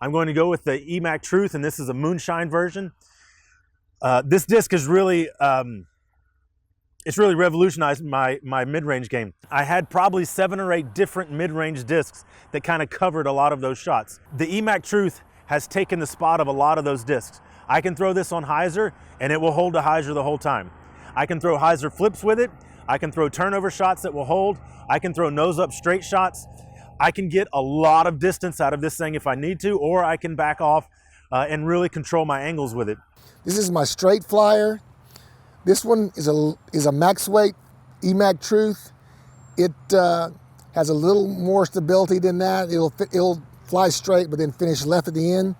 I'm going to go with the Emac Truth, and this is a moonshine version. This disc is really, it's really revolutionized my mid-range game. I had probably 7 or 8 different mid-range discs that kind of covered a lot of those shots. The Emac Truth has taken the spot of a lot of those discs. I can throw this on hyzer and it will hold a hyzer the whole time. I can throw hyzer flips with it. I can throw turnover shots that will hold. I can throw nose up straight shots. I can get a lot of distance out of this thing if I need to, or I can back off and really control my angles with it. This is my straight flyer. This one is a max weight Emac Truth. It has a little more stability than that. It'll fly straight, but then finish left at the end.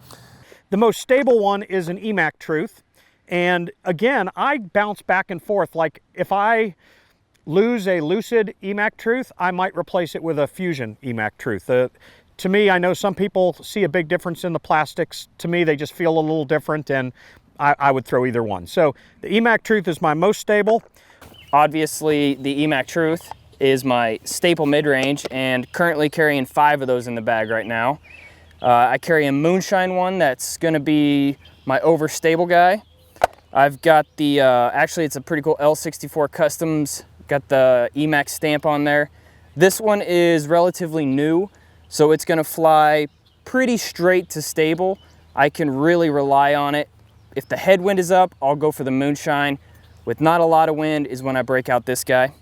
The most stable one is an Emac Truth. And again, I bounce back and forth. Like if I lose a Lucid Emac Truth, I might replace it with a Fusion Emac Truth. To me, I know some people see a big difference in the plastics. To me, they just feel a little different, and I would throw either one. So the Emac Truth is my most stable. Obviously, the Emac Truth is my staple mid-range, and currently carrying 5 of those in the bag right now. I carry a moonshine one that's gonna be my overstable guy. I've got the, actually it's a pretty cool L64 Customs, got the Emac stamp on there. This one is relatively new, so it's gonna fly pretty straight to stable. I can really rely on it. If the headwind is up, I'll go for the moonshine. With not a lot of wind is when I break out this guy.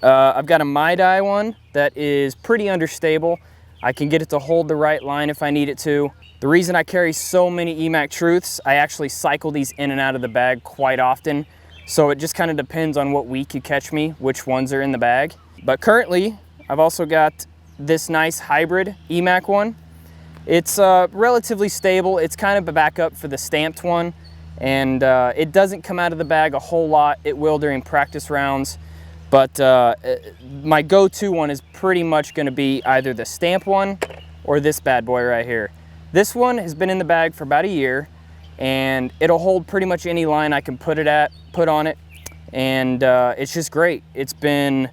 I've got a MyDi one that is pretty understable. I can get it to hold the right line if I need it to. The reason I carry so many Emac Truths, I actually cycle these in and out of the bag quite often. So it just kind of depends on what week you catch me, which ones are in the bag. But currently, I've also got this nice hybrid Emac one. It's relatively stable. It's kind of a backup for the stamped one. And it doesn't come out of the bag a whole lot. It will during practice rounds. But my go-to one is pretty much gonna be either the stamp one or this bad boy right here. This one has been in the bag for about a year, and it'll hold pretty much any line I can put on it. And it's just great. It's been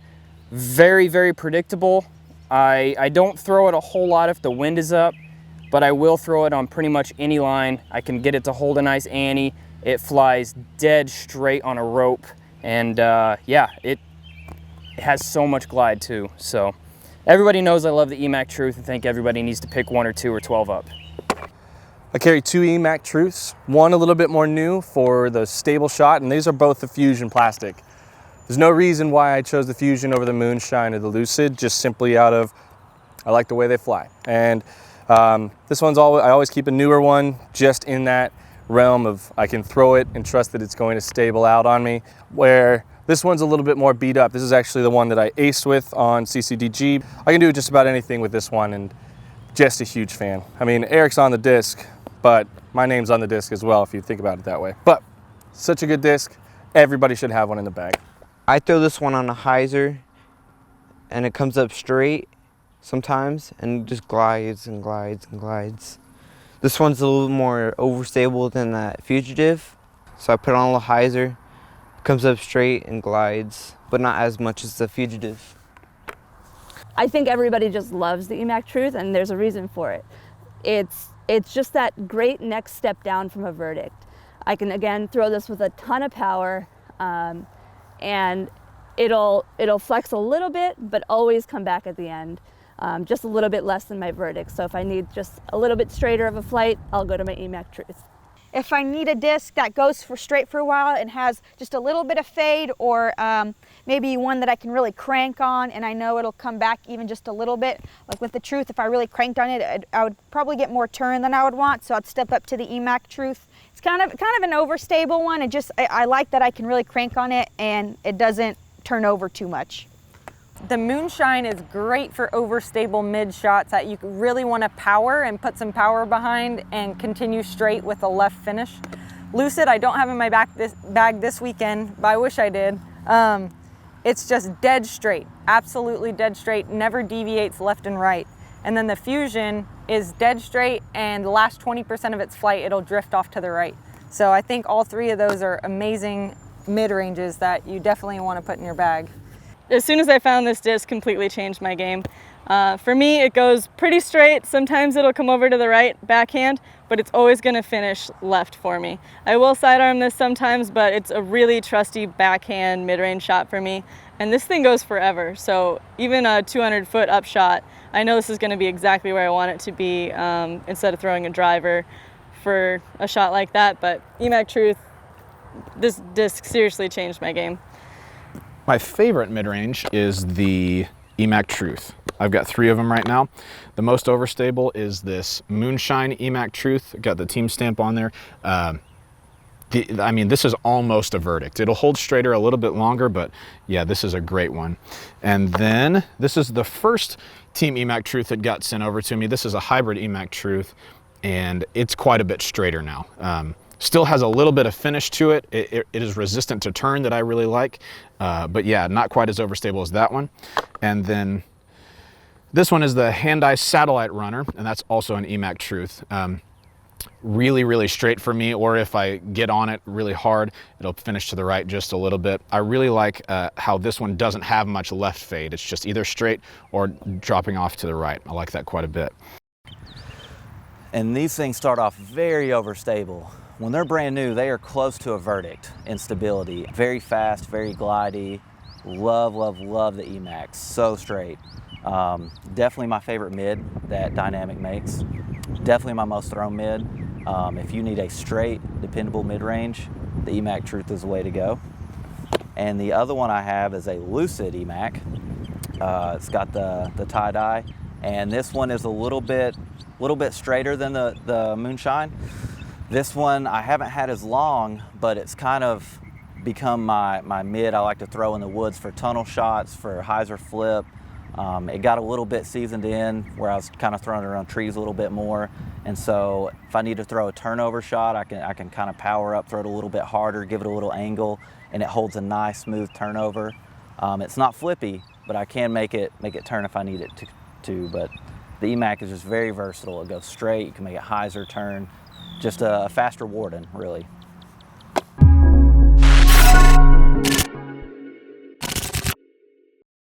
very, very predictable. I don't throw it a whole lot if the wind is up, but I will throw it on pretty much any line. I can get it to hold a nice ante. It flies dead straight on a rope. And yeah, it has so much glide too. So everybody knows I love the Emac Truth. I think everybody needs to pick 1 or 2 or 12 up. I carry 2 Emac Truths, one a little bit more new for the stable shot, and these are both the Fusion plastic. There's no reason why I chose the Fusion over the Moonshine or the Lucid, just simply out of, I like the way they fly. And this one's I always keep a newer one just in that realm of I can throw it and trust that it's going to stable out on me, where this one's a little bit more beat up. This is actually the one that I aced with on CCDG. I can do just about anything with this one, and just a huge fan. I mean, Eric's on the disc, but my name's on the disc as well if you think about it that way. But such a good disc, everybody should have one in the bag. I throw this one on a hyzer and it comes up straight sometimes and it just glides and glides and glides. This one's a little more overstable than that Fugitive, so I put on a little hyzer, comes up straight and glides, but not as much as the Fugitive. I think everybody just loves the Emac Truth, and there's a reason for it. It's just that great next step down from a verdict. I can again throw this with a ton of power, and it'll flex a little bit, but always come back at the end. Just a little bit less than my verdict. So if I need just a little bit straighter of a flight, I'll go to my Emac Truth. If I need a disc that goes for straight for a while and has just a little bit of fade, or maybe one that I can really crank on and I know it'll come back even just a little bit, like with the Truth, if I really cranked on it, I would probably get more turn than I would want, so I'd step up to the Emac Truth. It's kind of an overstable one. I like that I can really crank on it and it doesn't turn over too much. The Moonshine is great for overstable mid shots that you really want to power and put some power behind and continue straight with a left finish. Lucid, I don't have in my bag this weekend, but I wish I did. It's just dead straight, absolutely dead straight, never deviates left and right. And then the Fusion is dead straight, and the last 20% of its flight, it'll drift off to the right. So I think all 3 of those are amazing mid-ranges that you definitely want to put in your bag. As soon as I found this disc, completely changed my game. For me, it goes pretty straight. Sometimes it'll come over to the right backhand, but it's always going to finish left for me. I will sidearm this sometimes, but it's a really trusty backhand mid-range shot for me. And this thing goes forever. So even a 200-foot up shot, I know this is going to be exactly where I want it to be instead of throwing a driver for a shot like that. But Emac Truth, this disc seriously changed my game. My favorite mid-range is the Emac Truth. I've got 3 of them right now. The most overstable is this Moonshine Emac Truth. Got the team stamp on there. I mean, this is almost a verdict. It'll hold straighter a little bit longer, but yeah, this is a great one. And then this is the first Team Emac Truth that got sent over to me. This is a hybrid Emac Truth, and it's quite a bit straighter now. Still has a little bit of finish to it. It is resistant to turn that I really like, but yeah, not quite as overstable as that one. And then this one is the Hand-Eye Satellite Runner, and that's also an Emac Truth. Really, really straight for me, or if I get on it really hard, it'll finish to the right just a little bit. I really like how this one doesn't have much left fade. It's just either straight or dropping off to the right. I like that quite a bit. And these things start off very overstable. When they're brand new, they are close to a verdict in stability. Very fast, very glidey. Love, love, love the Emacs. So straight. Definitely my favorite mid that Dynamic makes. Definitely my most thrown mid. If you need a straight, dependable mid-range, the Emac Truth is the way to go. And the other one I have is a Lucid Emac. It's got the tie-dye, and this one is a little bit straighter than the Moonshine. This one I haven't had as long, but it's kind of become my mid I like to throw in the woods for tunnel shots, for hyzer flip. It got a little bit seasoned in where I was kind of throwing it around trees a little bit more. And so if I need to throw a turnover shot, I can kind of power up, throw it a little bit harder, give it a little angle, and it holds a nice smooth turnover. It's not flippy, but I can make it turn if I need it to. But the Emac is just very versatile. It goes straight, you can make it hyzer turn. Just a faster Warden, really.